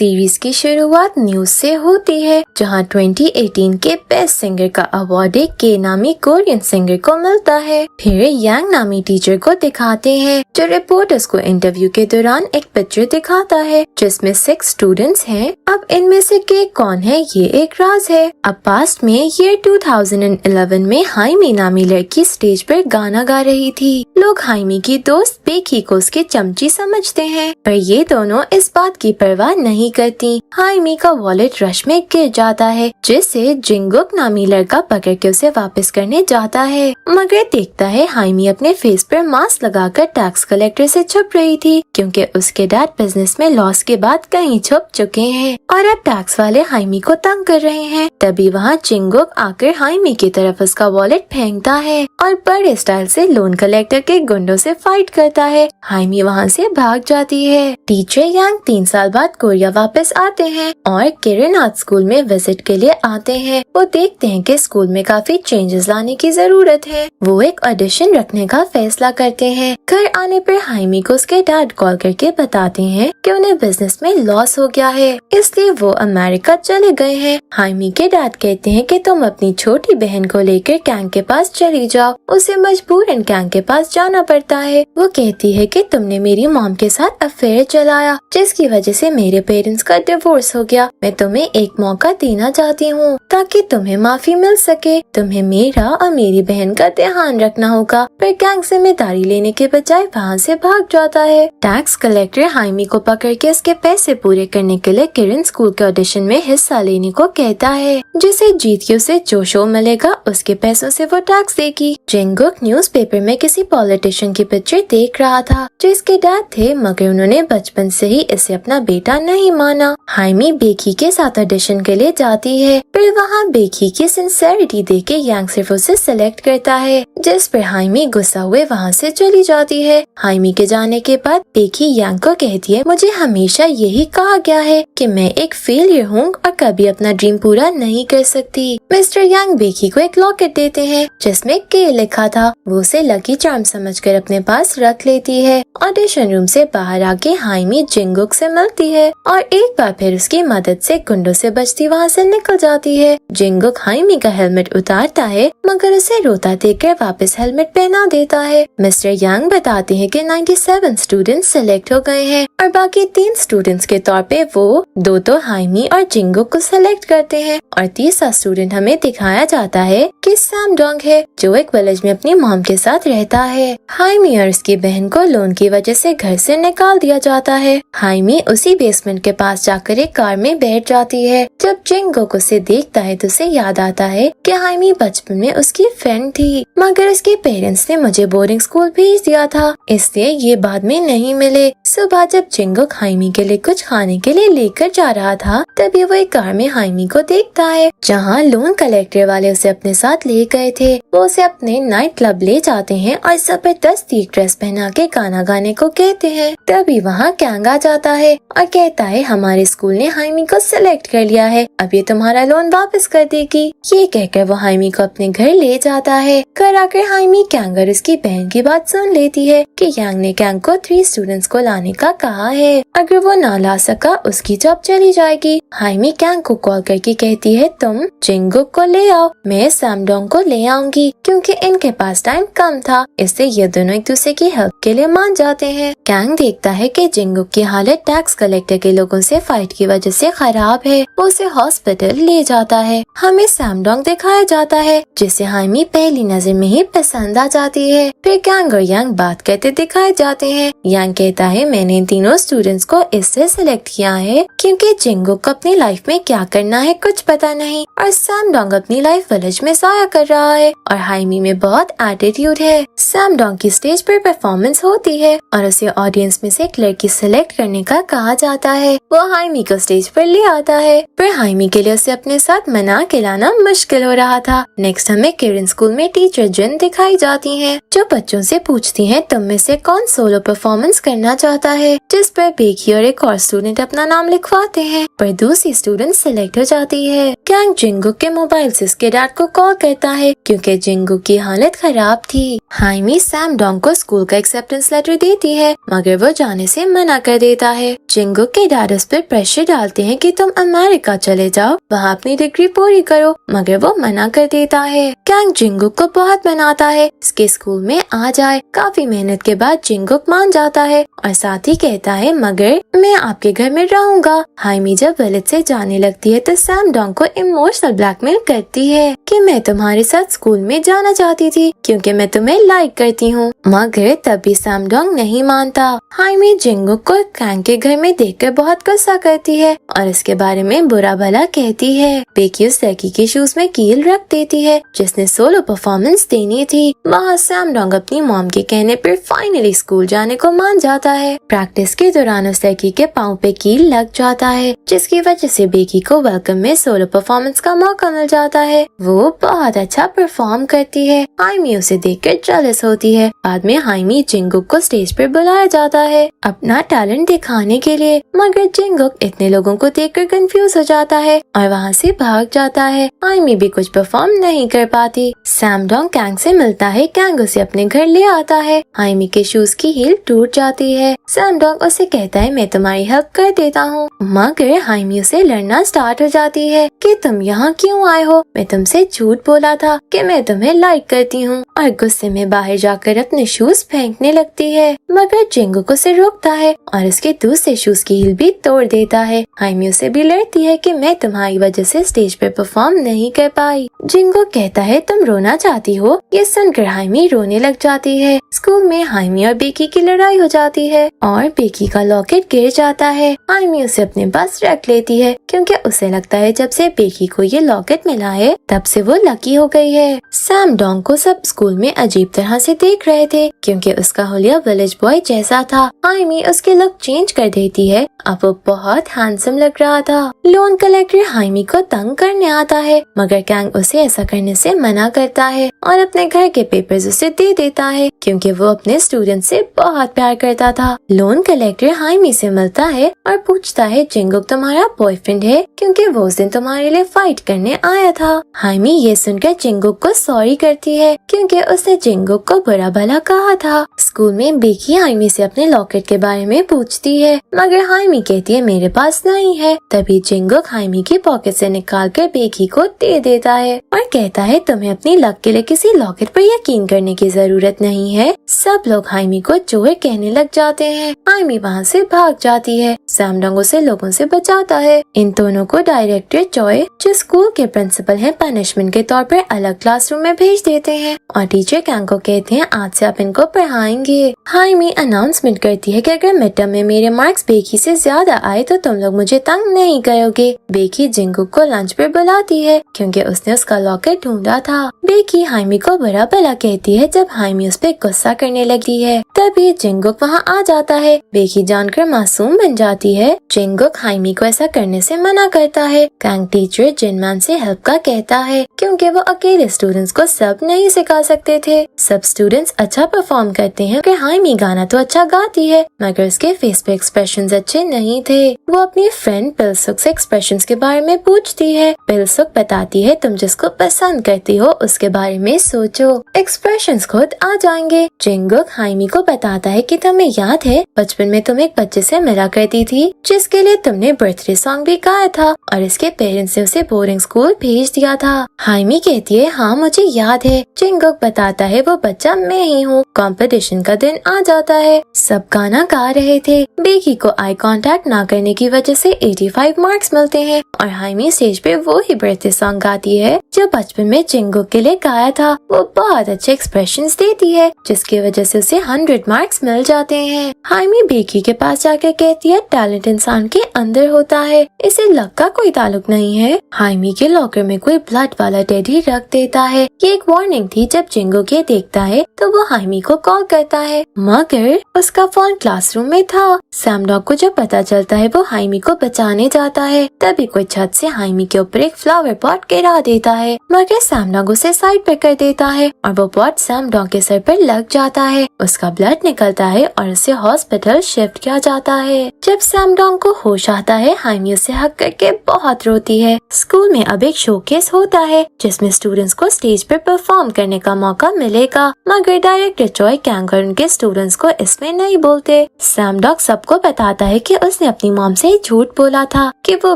Series की शुरुआत news से होती है, जहां 2018 के बेस्ट सिंगर का अवार्ड एक के नामी कोरियन सिंगर को मिलता है। फिर यांग नामी टीचर को दिखाते हैं, जो रिपोर्टर्स को इंटरव्यू के दौरान एक पिक्चर दिखाता है जिसमें 6 स्टूडेंट्स हैं। अब इनमें से के कौन है ये एक राज है। अब पास्ट में ईयर 2011 में हाइमी नामी लड़की स्टेज पर गाना गा रही थी। लोग हाइमी की दोस्त बेकी को उसकी चमची समझते हैं, पर ये दोनों इस बात की परवाह नहीं करती। हाइमी का वॉलेट रश में गिर जाता है, जिसे जिंगुक नामी लड़का पकड़ के उसे वापस करने जाता है, मगर देखता है हाइमी अपने फेस पर मास्क लगाकर टैक्स कलेक्टर से छुप रही थी, क्योंकि उसके डैड बिजनेस में लॉस के बाद कहीं छुप चुके हैं और अब टैक्स वाले हाइमी को तंग कर रहे हैं। तभी वहाँ जिंगुक आकर हाइमी की तरफ उसका वॉलेट फेंकता है और बड़े स्टाइल से लोन कलेक्टर के गुंडों से फाइट करता है। हाइमी वहाँ से भाग जाती है। टीचर यांग 3 साल बाद कोरिया वापस आते हैं और किरण आज स्कूल में विजिट के लिए आते हैं। वो देखते हैं कि स्कूल में काफी चेंजेस लाने की जरूरत है। वो एक ऑडिशन रखने का फैसला करते हैं। घर आने पर हाइमी को उसके डैड कॉल करके बताते हैं कि उन्हें बिजनेस में लॉस हो गया है, इसलिए वो अमेरिका चले गए हैं। हाइमी के डैड कहते हैं कि तुम अपनी छोटी बहन को लेकर कैंग के पास चली जाओ। उसे मजबूरन कैंग के पास जाना पड़ता है। वो कहती है कि तुमने मेरी मॉम के साथ अफेयर चलाया, जिसकी वजह से मेरे पेरेंट्स का डिवोर्स हो गया। मैं तुम्हें एक मौका देना चाहती हूँ ताकि तुम्हें माफी मिल सके। तुम्हें मेरा और मेरी बहन का ध्यान रखना होगा। पर कैंग जिम्मेदारी लेने के बजाय वहाँ से भाग जाता है। टैक्स कलेक्टर हाइमी को पकड़ के उसके पैसे पूरे करने के लिए किरण स्कूल के ऑडिशन में हिस्सा लेने को कहता है, जिसे जीत के उसे जो शो मिलेगा उसके पैसों से वो टैक्स देगी। जिंगुक न्यूज़पेपर में किसी पॉलिटिशियन की पिक्चर देख रहा था जो इसके डैड थे, मगर उन्होंने बचपन से ही इसे अपना बेटा नहीं माना। हाइमी बेकी के साथ ऑडिशन के लिए जाती है, पर वहाँ बेकी की सिंसेरिटी देख के यांग सिर्फ उसे सिलेक्ट करता है, जिस पर हाइमी गुस्सा हुए वहाँ से चली जाती है। हाइमी के जाने के बाद बेकी यांग को कहती है, मुझे हमेशा यही कहा गया है कि मैं एक फेलियर हूँ और कभी अपना ड्रीम पूरा नहीं कर सकती। मिस्टर यांग बेकी को एक लॉकेट देते हैं जिसमें के लिखा था। वो उसे लकी चार्म समझकर अपने पास रख लेती है। ऑडिशन रूम से बाहर आके हाइमी जिंगुक से मिलती है और एक बार फिर उसकी मदद से गुंडों से बचती वहाँ से निकल जाती है। जिंगुक हाइमी का हेलमेट उतारता है, मगर उसे रोता देखकर वापस हेलमेट पहना देता है। मिस्टर यांग बताते हैं कि 97 स्टूडेंट्स सिलेक्ट हो गए हैं और बाकी 3 स्टूडेंट्स के तौर पे वो दो तो हाइमी और जिंगुक को सिलेक्ट करते हैं और तीसरा स्टूडेंट हमें दिखाया जाता है कि सैमडोंग है, जो एक विलेज में अपनी मॉम के साथ रहता है। हाइमी और उसकी बहन को लोन की वजह से घर से निकाल दिया जाता है। हाइमी उसी बेसमेंट के पास जाकर एक कार में बैठ जाती है। जब जिंगुक उसे देखता है तो उसे याद आता है कि हाइमी बचपन में उसकी फ्रेंड थी, मगर उसके पेरेंट्स ने मुझे बोर्डिंग स्कूल भेज दिया था, इसलिए ये बाद में नहीं मिले। सुबह जब जिंगुक हाइमी के लिए कुछ खाने के लिए लेकर जा रहा था, तभी वो एक कार में हाइमी को देखता है, जहाँ लोन कलेक्टर वाले उसे अपने साथ ले गए थे। वो उसे अपने नाइट क्लब ले जाते हैं और जबरदस्ती एक ड्रेस पहना के गाना गाने को कहते हैं। तभी वहाँ कैंग आ जाता है और कहता है, हमारे स्कूल ने हाइमी को सिलेक्ट कर लिया है, अब ये तुम्हारा लोन वापस कर देगी। ये कहकर वो हाइमी को अपने घर ले जाता है। घर आकर हाइमी कैंग और उसकी बहन की बात सुन लेती है कि यांग ने कैंग को 3 स्टूडेंट्स को लाने का कहा है, अगर वो ना ला सका उसकी जॉब चली जाएगी। हाइमी कैंग को कॉल करके कहती है, तुम जिंगुक को ले आओ, मैं सैमडोंग को ले आऊंगी, क्योंकि इनके पास टाइम कम था। इससे ये दोनों एक दूसरे की हेल्प के लिए मान जाते हैं। कैंग देखता है कि जिंगुक की हालत टैक्स कलेक्टर के लोगों से फाइट की वजह से खराब है। वो उसे हॉस्पिटल ले जाता है। हमें सैमडोंग दिखाया जाता है, जिसे हाइमी पहली नजर में ही पसंद आ जाती है। फिर कैंग और यांग बात करते दिखाए जाते हैं। यांग कहता है, मैंने इन तीनों स्टूडेंट्स को इससे सिलेक्ट किया है क्योंकि जिंगुक को अपनी लाइफ में क्या करना है कुछ पता नहीं, और सैमडोंग अपनी लाइफ विलेज में जाया कर रहा है और हाइमी में बहुत एटीट्यूड है। सैमडोंग की स्टेज पर परफॉर्मेंस होती है और उसे ऑडियंस में से एक लड़की सिलेक्ट करने का कहा जाता है। वो हाइमी को स्टेज पर ले आता है, पर हाइमी के लिए उसे अपने साथ मना के लाना मुश्किल हो रहा था। नेक्स्ट हमें किरण स्कूल में टीचर जिन दिखाई जाती हैं, जो बच्चों से पूछती हैं, तुम में से कौन सोलो परफॉर्मेंस करना चाहता है, जिस पर बेकी और एक और स्टूडेंट अपना नाम लिखवाते हैं, पर दूसरी स्टूडेंट सिलेक्ट हो जाती है। कैंग जिंगुक के मोबाइल से उसके डैड को कॉल करता है क्योंकि जिंगुक की हालत खराब थी। हाइमी सैमडोंग को स्कूल का एक्सेप्टेंस लेटर देती है, मगर वो जाने से मना कर देता है। जिंगुक के डैड और उस पर प्रेशर डालते हैं कि तुम अमेरिका चले जाओ, वहाँ अपनी डिग्री पूरी करो, मगर वो मना कर देता है। कैंग जिंगुक को बहुत मनाता है इसके स्कूल में आ जाए। काफी मेहनत के बाद जिंगुक मान जाता है और साथ ही कहता है मगर मैं आपके घर में रहूंगा। हाइमी जब विलेज से जाने लगती है तो सैम डोंग को इमोशनल ब्लैकमेल करती है कि मैं तुम्हारे साथ स्कूल में जाना चाहती थी क्योंकि मैं तुम्हें लाइक करती हूँ, मगर तभी सैम डोंग नहीं मानता। हाइमी जिंगुक को कैंग के घर में देखकर बहुत गुस्सा करती है और इसके बारे में बुरा भला कहती है। बेकी उस लड़की के शूज में कील रख देती है जिसने सोलो परफॉर्मेंस देनी थी। वहाँ सैम डोंग अपनी मॉम के कहने पर फाइनली स्कूल जाने को मान जाता है। प्रैक्टिस के दौरान उस लड़की के पाँव पे कील लग जाता है जिसकी वजह से बेकी को वेलकम में सोलो परफॉर्मेंस का मौका मिल जाता है। वो बहुत अच्छा परफॉर्म करती है। हाइमी उसे देखकर जेलस होती है। बाद में हाइमी जिंगुक को स्टेज पर बुलाया जाता है अपना टैलेंट दिखाने के लिए, मगर जिंगुक इतने लोगों को देखकर कंफ्यूज हो जाता है और वहाँ से भाग जाता है। हाइमी भी कुछ परफॉर्म नहीं कर पाती। सैम डोंग कैंग से मिलता है। कैंग उसे अपने घर ले आता है। हाइमी के शूज की हील टूट जाती है। सैम डोंग उसे कहता है मैं तुम्हारी हेल्प कर देता हूँ, मगर हाइमी उसे लड़ना स्टार्ट हो जाती है कि तुम यहाँ क्यों आए हो, मैं तुमसे झूठ बोला था कि मैं तुम्हें लाइक करती हूँ, और गुस्से में बाहर जाकर अपने शूज फेंकने लगती है। मगर जिंगुक उसे रोकता है और उसके दूसरे शूज की हील भी तोड़ देता है। हाइमी उसे भी लड़ती है कि मैं तुम्हारी वजह से स्टेज पर परफॉर्म नहीं कर पाई। जिंगुक कहता है तुम रोना चाहती हो। ये सुनकर हाइमी रोने लग जाती है। स्कूल में हाइमी और बेकी की लड़ाई हो जाती है और बेकी का लॉकेट गिर जाता है। हाइमी उसे अपने पास रख लेती है क्योंकि उसे लगता है जब से बेकी को ये लॉकेट मिला है तब से वो लकी हो गई है। सैम डोंग को सब स्कूल में अजीब तरह से देख रहे थे क्योंकि उसका हुलिया विलेज बॉय जैसा था। हाइमी उसके लुक चेंज कर देती है। अब वो बहुत हैंडसम लग रहा था। लोन कलेक्टर हाइमी को तंग करने आता है मगर कैंग उसे ऐसा करने से मना करता है और अपने घर के पेपर्स उसे दे देता है क्योंकि वो अपने स्टूडेंट से बहुत प्यार करता था। लोन कलेक्टर हाइमी से मिलता है और पूछता है जिंगुक तुम्हारा बॉयफ्रेंड है क्योंकि वो उस दिन तुम्हारे लिए फाइट करने आया था। हाइमी ये सुनकर जिंगुक को सॉरी करती है क्योंकि उसने जिंगुक को बुरा भला कहा था। स्कूल में बेकी हाइमी से अपने लॉकेट के बारे में पूछती है मगर हाइमी कहती है मेरे पास नहीं है। तभी जिंगुक हाइमी की पॉकेट से निकालकर बेकी को दे देता है और कहता है तुम्हें अपनी लक के लिए किसी लॉकेट पर यकीन करने की जरूरत नहीं है। सब लोग हाइमी को चोर कहने लग जाते हैं। हाइमी वहाँ से भाग जाती है। सैम डोंग उसे लोगों से बचाता है। इन दोनों को डायरेक्टर चॉय जो स्कूल के प्रिंसिपल हैं पनिशमेंट के तौर पर अलग क्लासरूम में भेज देते हैं और टीचर कैंग को कहते हैं आज से आप इनको पढ़ाएंगे। हाइमी अनाउंसमेंट करती है कि अगर मिड टर्म में मेरे मार्क्स बेकी से ज्यादा आए तो तुम लोग मुझे तंग नहीं करोगे। बेकी जिंगुक को लंच पर बुलाती है क्योंकि उसने उसका लॉकेट ढूंढा था। बेकी हाइमी को बुरा भला कहती है जब हाइमी उस पर गुस्सा करने लगती है। तभी जिंगुक वहाँ आ जाता है। बेकी जानकर मासूम बन जाती है। जिंगुक हाइमी को ऐसा करने से मना करता है। कैंग टीचर जिनमैन से हेल्प का कहता है क्योंकि वो अकेले स्टूडेंट्स को सब नहीं सिखा सकते थे। सब स्टूडेंट्स अच्छा परफॉर्म करते हैं कि हाइमी गाना तो अच्छा गाती है मगर उसके फेस पे एक्सप्रेशंस अच्छे नहीं थे। वो अपनी फ्रेंड पिलसुक से एक्सप्रेशंस के बारे में पूछती है। पिलसुक बताती है तुम जिसको पसंद करती हो उसके बारे में सोचो, एक्सप्रेशंस खुद आ जाएंगे। जिंगुक हाइमी को बताता है कि तुम्हें याद है बचपन में तुम एक बच्चे से मिला करती थी जिसके लिए तुमने बर्थडे सॉन्ग भी गाया था और इसके पेरेंट्स ने उसे बोर्डिंग स्कूल भेज दिया था। हाइमी कहती है हाँ मुझे याद है। जिंगुक बताता है वो बच्चा मैं ही हूँ। कंपटीशन का दिन आ जाता है। सब गाना गा रहे थे। बेकी को आई कांटेक्ट ना करने की वजह से 85 मार्क्स मिलते हैं और हाइमी स्टेज पे वो ही बर्थडे सॉन्ग गाती है जो बचपन में जिंगुक के लिए गाया था। वो बहुत अच्छे एक्सप्रेशंस देती है जिसकी वजह से उसे 100 मार्क्स मिल जाते हैं। हाइमी बेकी के पास जाकर कहती है टैलेंट इंसान के अंदर होता है, इसे लक का कोई ताल्लुक नहीं है। हाइमी के लॉकर में कोई ब्लड वाला टेडी रख देता है। ये एक वार्निंग थी। जब जिंगुक ये देखता है तो वो हाइमी को कॉल करता है मगर उसका फोन क्लासरूम में था। सैम डॉग को जब पता चलता है वो हाइमी को बचाने जाता है। तभी कोई छत से हाइमी के ऊपर एक फ्लावर पॉट गिरा देता है मगर सैम डॉग उसे साइड पे कर देता है और वो पॉट सैम डॉग के सर पर लग जाता है। उसका ब्लड निकलता है और उसे हॉस्पिटल शिफ्ट किया जाता है। जब सैम डॉग को होश आता है हाइमी उसे हक करके बहुत रोती है। स्कूल में अब एक शोकेस होता है जिसमें स्टूडेंट्स को स्टेज पर परफॉर्म करने का मौका मिलेगा मगर डायरेक्टर चॉय कैंग और उनके स्टूडेंट्स को इसमें नहीं बोलते। सैम डॉग सबको बताता है कि उस उसने अपनी मॉम से झूठ बोला था कि वो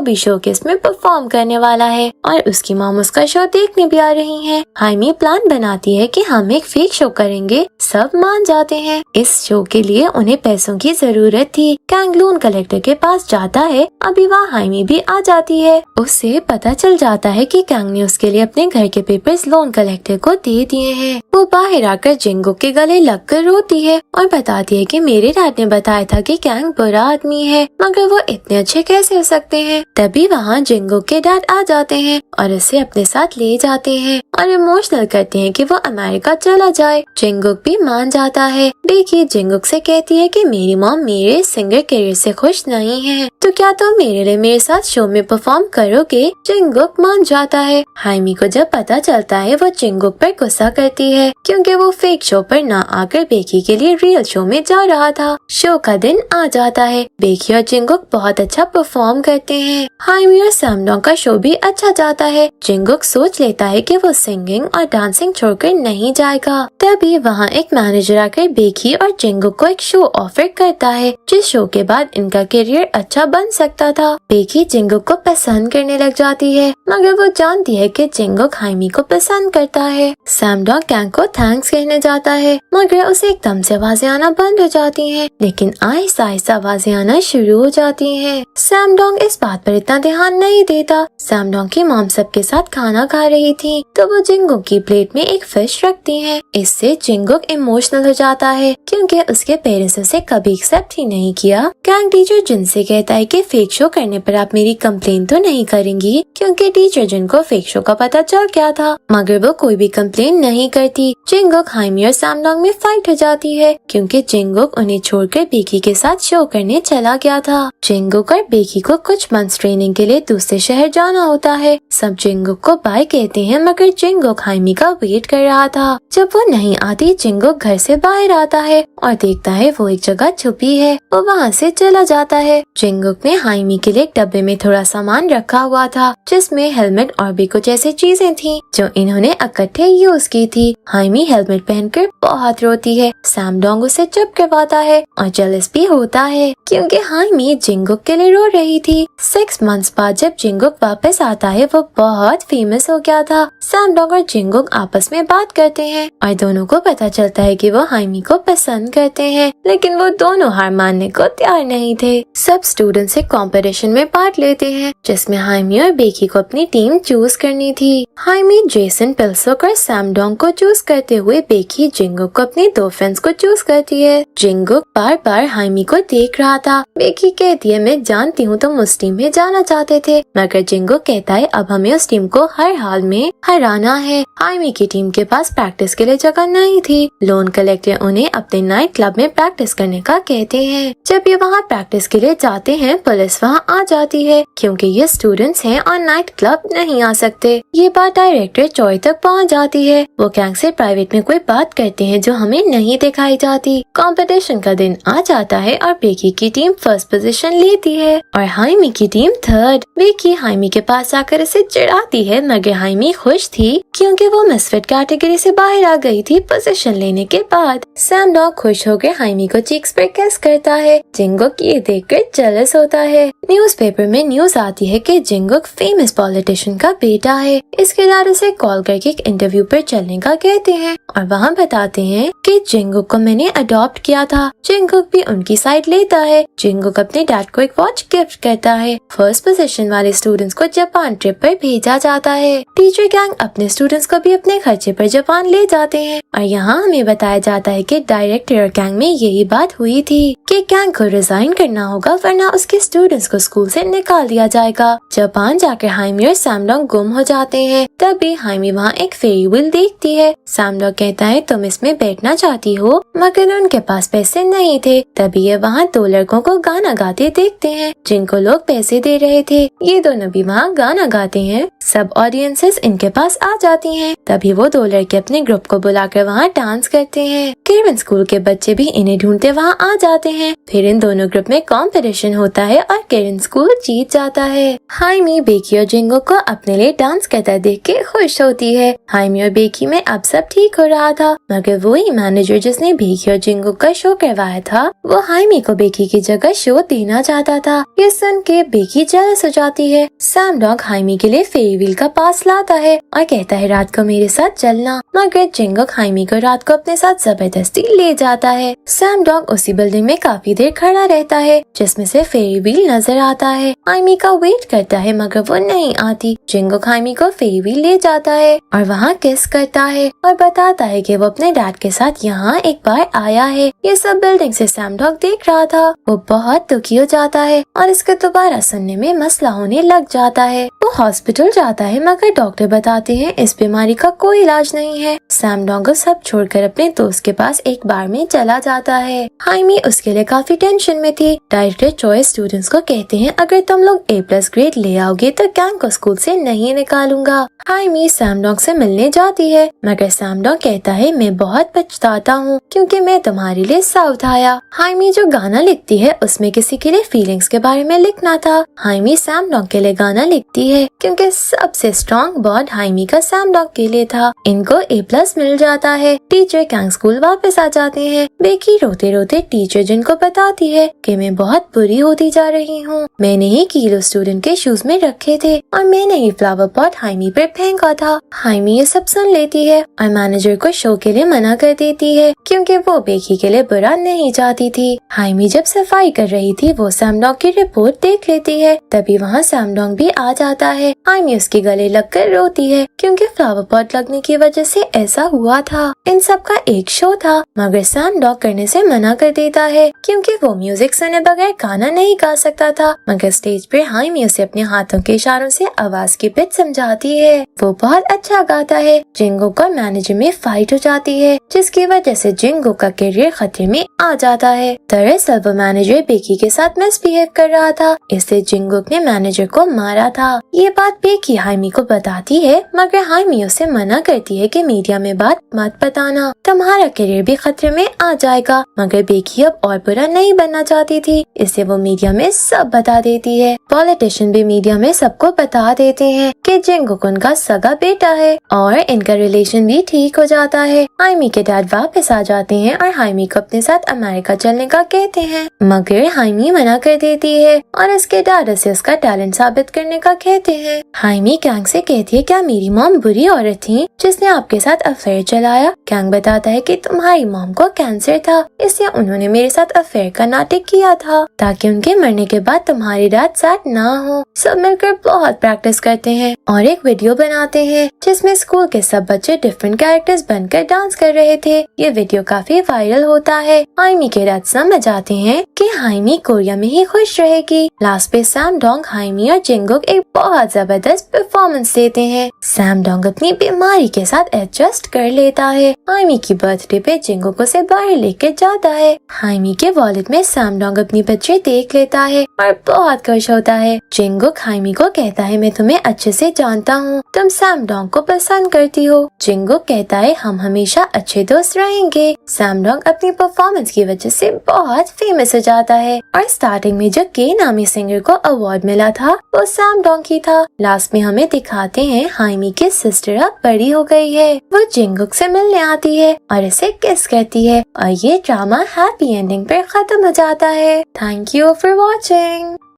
भी शोकेस में परफॉर्म करने वाला है और उसकी मॉम उसका शो देखने भी आ रही है। हाइमी प्लान बनाती है कि हम एक फेक शो करेंगे। सब मान जाते हैं। इस शो के लिए उन्हें पैसों की जरूरत थी। कैंग लोन कलेक्टर के पास जाता है। अभी वहाँ हाइमी भी आ जाती है। उससे पता चल जाता है कि कैंग ने उसके लिए अपने घर के पेपर्स लोन कलेक्टर को दे दिए हैं। वो बाहर आकर जिंगुक के गले लगकर रोती है और बताती है कि मेरे डैड ने बताया था कि कैंग बुरा आदमी है, मगर वो इतने अच्छे कैसे हो सकते हैं। तभी वहाँ जिंगुक के डैड आ जाते हैं और उसे अपने साथ ले जाते हैं और इमोशनल करते हैं कि वो अमेरिका चला जाए। जिंगुक भी मान जाता है। बेकी जिंगुक से कहती है कि मेरी मॉम मेरे सिंगर करियर से खुश नहीं है, तो क्या तुम मेरे लिए मेरे साथ शो में परफॉर्म करोगे। जिंगुक मान जाता है। हाइमी को जब पता चलता है वो जिंगुक पर गुस्सा करती है क्योंकि वो फेक शो पर ना आकर बेकी के लिए रियल शो में जा रहा था। शो का दिन आ जाता है। बेकी और जिंगुक बहुत अच्छा परफॉर्म करते हैं। हाइमी और सैमडोंग का शो भी अच्छा जाता है। जिंगुक सोच लेता है कि वो सिंगिंग और डांसिंग छोड़कर नहीं जाएगा। तभी वहाँ एक मैनेजर आकर बेकी और जिंगुक को एक शो ऑफर करता है, जिस शो के बाद इनका करियर अच्छा बन सकता था। बेकी जिंगुक को पसंद करने लग जाती है, मगर वो जानती है कि जिंगुक हाइमी को पसंद करता है। सैमडोंग कैंग को थैंक्स कहने जाता है, मगर उसे एकदम से आवाजें आना बंद हो जाती हैं, लेकिन आहिस्ता आहिस्ता आवाजें आना शुरू हो जाती हैं। सैमडोंग इस बात पर इतना ध्यान नहीं देता। सैमडोंग की मॉम सबके साथ खाना खा रही थी, तो वो जिंगुक की प्लेट में एक फिश रखती हैं। इससे जिंगुक इमोशनल हो जाता है क्योंकि उसके पेरेंट्स उसे कभी एक्सेप्ट ही नहीं किया। कैंग टीचर जिन से कहता है कि फेक शो करने पर आप मेरी कंप्लेन तो नहीं करेंगी, क्योंकि टीचर जिन को फेक शो का पता चल गया था, मगर वो कोई भी कंप्लेन नहीं करती। जिंगुक हाइमी और सैमडोंग में फाइट हो जाती है क्योंकि जिंगुक उन्हें छोड़कर बेकी के साथ शो करने चला गया था। जिंगुक और बेकी को कुछ मंथ्स ट्रेनिंग के लिए दूसरे शहर जाना होता है। सब जिंगुक को बाय कहते हैं, मगर जिंगुक हाइमी का वेट कर रहा था। जब वो नहीं आती, जिंगुक घर से बाहर आता है और देखता है वो एक जगह छुपी है। वो वहाँ से चला जाता है। जिंगुक ने हाइमी के लिए एक डब्बे में थोड़ा सामान रखा हुआ था, जिसमें हेलमेट और भी कुछ ऐसी चीजें थी जो इन्होंने इकट्ठे यूज की थी। हाइमी हेलमेट पहनकर बहुत रोती है। सैमडोंग उसे चुप करवाता है और जेलस भी होता है क्योंकि हाइमी जिंगुक के लिए रो रही थी। 6 मंथ्स बाद जब जिंगुक वापस आता है, वो बहुत फेमस हो गया था। सैमडोंग और जिंगुक आपस में बात करते हैं और दोनों को पता चलता है कि वो हाइमी को पसंद करते हैं, लेकिन वो दोनों हार मानने को तैयार नहीं थे। सब स्टूडेंट्स एक कंपटीशन में पार्ट लेते हैं, जिसमें हाइमी और बेकी को अपनी टीम चूज करनी थी। हाइमी जेसन पिल्सोक और सैमडोंग को चूज करते हुए बेकी जिंगुक को अपने 2 फ्रेंड्स को चूज करती है। जिंगुक बार बार हाइमी को देख रहा था। बेकी कहती है मैं जानती हूँ तुम उस टीम में जाना चाहते थे, मगर जिंगुक कहता है अब हमें उस टीम को हर हाल में हराना है। हाइमी की टीम के पास प्रैक्टिस के लिए जगह नहीं थी। लोन कलेक्टर उन्हें अपने नाइट क्लब में प्रैक्टिस करने का कहते हैं। जब ये वहाँ प्रैक्टिस के लिए जाते हैं, पुलिस वहाँ आ जाती है क्योंकि ये स्टूडेंट्स हैं और नाइट क्लब नहीं आ सकते। ये बात डायरेक्टर चॉय तक पहुँच जाती है। वो कैंग से प्राइवेट में कोई बात करते हैं जो हमें नहीं दिखाई जाती। कंपटीशन का दिन आ जाता है और बेकी की टीम फर्स्ट पोजीशन लेती है और हाइमी की टीम थर्ड। बेकी हाइमी के पास आकर इसे चिढ़ाती है, मगर हाइमी खुश थी क्योंकि वो मिसफिट कैटेगरी से बाहर आ गई थी पोजीशन लेने के बाद। सैमडोंग खुश होकर हाइमी को चीक्स पर किस करता है। जिंगुक ये देखकर जेलस होता है। न्यूज़पेपर में न्यूज आती है कि जिंगुक फेमस पॉलिटिशियन का बेटा है। इसके बाद उसे कॉल करके एक इंटरव्यू पर चलने का कहते हैं और वहाँ बताते हैं कि जिंगुक को मैंने अडॉप्ट किया था। जिंगुक भी उनकी साइड लेता है। जिंगुक अपने डैड को एक वॉच गिफ्ट करता है। फर्स्ट पोजीशन वाले स्टूडेंट्स को जापान ट्रिप पर भेजा जाता है। टीचर गैंग अपने स्टूडेंट्स को भी अपने खर्चे पर जापान ले जाते हैं और यहाँ हमें बताया जाता है कि डायरेक्टर और गैंग में यही बात हुई थी कि गैंग को रिजाइन करना होगा, वरना उसके स्टूडेंट्स को स्कूल से निकाल दिया जाएगा। जापान जाकर हाइमी और सैमडोंग गुम हो जाते हैं। तभी हाइमी वहाँ एक फेरी व्हील देखती है। सैमडोंग कहता है तुम इसमें बैठना चाहती हो, मगर उनके पास पैसे नहीं थे। तभी ये वहाँ 2 लड़कों को गाना गाते देखते हैं जिनको लोग पैसे दे रहे थे। ये दोनों भी वहाँ गाना गाते हैं। सब ऑडियंसेस इनके पास आ जाती हैं। तभी वो 2 लड़के अपने ग्रुप को बुलाकर वहाँ डांस करते हैं। केविन स्कूल के बच्चे भी इन्हें ढूंढते वहाँ आ जाते हैं। फिर इन दोनों ग्रुप में कंपटीशन होता है और केविन स्कूल जीत जाता है। हाइमी बेकी और जिंगुक को अपने लिए डांस करता देख के खुश होती है। हाइमी और बेकी में अब सब ठीक हो रहा था, मगर वही मैनेजर जिसने बेकी और जिंगुक का शो करवाया था वो हाइमी को बेकी की जगह शो देना चाहता था। ये सुन के बेकी जेलस हो जाती है। सैम डॉग हाइमी के लिए फेरी व्हील का पास लाता है और कहता है रात को मेरे साथ चलना, मगर जिंगुक हाइमी को रात को अपने साथ जबरदस्ती ले जाता है। सैम डॉग उसी बिल्डिंग में काफी देर खड़ा रहता है जिसमें से फेरी व्हील नजर आता है। हाइमी का वेट करता है मगर वो नहीं आती। जिंगुक हाइमी को फेरी व्हील ले जाता है और वहाँ किस करता है और बताता है कि वो अपने डैड के साथ यहाँ एक बार आया है। ये सब बिल्डिंग से सैम डॉग देख रहा था। वो बहुत दुखी हो जाता है और इसके दोबारा सुनने में मसला होने लग जाता है। वो हॉस्पिटल जाता है मगर डॉक्टर बताते हैं इस बीमारी का कोई इलाज नहीं है। सैम डॉग सब छोड़कर अपने दोस्त के पास एक बार में चला जाता है। हाइमी उसके लिए काफी टेंशन में थी। डायरेक्टर चॉइस स्टूडेंट्स को कहते हैं अगर तुम लोग A+ ग्रेड ले आओगे तो गैंग को स्कूल से नहीं निकालूंगा। हाइमी सैम डॉग से मिलने जाती है मगर सैम डॉग कहता है मैं बहुत पछताता हूँ क्योंकि मैं तुम्हारे लिए साउथ आया। हाइमी जो गाना लिखती है उसमें किसी के लिए फीलिंग्स के बारे में लिखना था। हाइमी सैम डॉग के लिए गाना लिखती है क्योंकि सबसे स्ट्रॉन्ग बॉन्ड हाइमी का सैम डॉग के लिए था। इनको A+ मिल जाता है। टीचर गैंग स्कूल वापस आ जाते हैं। बेकी रोते रोते टीचर जिनको बताती है कि मैं बहुत बुरी होती जा रही हूँ। मैंने ही किलो स्टूडेंट के शूज में रखे थे और मैंने ही फ्लावर पॉट हाइमी पर फेंका था। हाइमी ये सब सुन लेती है और मैनेजर को शो के लिए मना कर देती है क्योंकि वो बेकी के लिए बुरा नहीं चाहती थी। हाइमी जब सफाई कर रही थी वो सैम डॉग की रिपोर्ट देख लेती है। तभी वहाँ सैम डॉग भी आ जाता है। हाइमी उसके गले लगकर रोती है क्योंकि फ्लावर पॉट लगने की वजह से ऐसा हुआ था। इन सब का एक शो था मगर सैम डॉग करने से मना कर देता है क्योंकि वो म्यूजिक सुने बगैर गाना नहीं गा सकता था। मगर स्टेज पे हाइमी उसे अपने हाथों के इशारों से आवाज की पिच समझाती है। वो बहुत अच्छा गाता है। जिंगुक और मैनेजर में फाइट हो जाती है जिसकी वजह से जिंगुक का करियर खतरे में आ जाता है। दरअसल वो मैनेजर बेकी के साथ मिसबिहेव कर रहा था, इसलिए जिंगुक ने मैनेजर को मारा था। ये बात बेकी हाइमी को बताती है मगर हाइमी उसे मना करती है कि मीडिया में बात मत बताना, तुम्हारा करियर भी खतरे में आ जाएगा। मगर बेकी अब और बुरा नहीं बनना चाहती थी, इसलिए वो मीडिया में सब बता देती है। पॉलिटिशियन भी मीडिया में सबको बता देते हैं कि जिंगुक उनका सगा बेटा है और इनका रिलेशन भी ठीक हो जाता है। हाइमी के डैड वापस आ जाते हैं और हाइमी को अपने साथ अमेरिका चलने का कहते हैं मगर हाइमी मना कर देती है और इसके डैड से उसका टैलेंट साबित करने का कहते हैं। हाइमी कैंग से कहती है क्या मेरी मॉम बुरी औरत थी जिसने आपके साथ अफेयर चलाया? कैंग बताता है कि तुम्हारी मॉम को कैंसर था, इसलिए उन्होंने मेरे साथ अफेयर का नाटक किया था ताकि उनके मरने के बाद तुम्हारी रात सैड ना हो। सब मिलकर बहुत प्रैक्टिस करते हैं और एक वीडियो बनाते हैं जिसमें स्कूल के सब बच्चे डिफरेंट कैरेक्टर्स बनकर डांस कर रहे थे। ये वीडियो काफी वायरल होता है। हाइमी के डैड समझ आते हैं कि हाइमी कोरिया में ही खुश रहेगी। लास्ट पे सैम डॉग, हाइमी और जिंगुक एक बहुत जबरदस्त परफॉर्मेंस देते हैं। सैम डॉग अपनी बीमारी के साथ एडजस्ट कर लेता है। हाइमी की बर्थडे पे जिंगुक उसे बाहर लेकर जाता है। हाइमी के वॉलेट में सैम डॉग अपनी बच्चे देख लेता है और बहुत खुश होता है। जिंगुक हाइमी को कहता है मैं तुम्हें अच्छे से जानता हूँ, तुम सैम डॉग को पसंद करती हो। जिंगुक कहता है हम हमेशा अच्छे दोस्त रहेंगे। सैम डॉग अपनी परफॉर्मेंस की वजह से बहुत फेमस हो जाता है और स्टार्टिंग में जो के नामी सिंगर को अवार्ड मिला था वो सैम डॉग ही था। लास्ट में हमें दिखाते हैं हाइमी की सिस्टर अब बड़ी हो गई है। वो जिंगुक से मिलने आती है और इसे किस करती है और ये ड्रामा हैप्पी एंडिंग पर खत्म हो जाता है। Thank you for watching.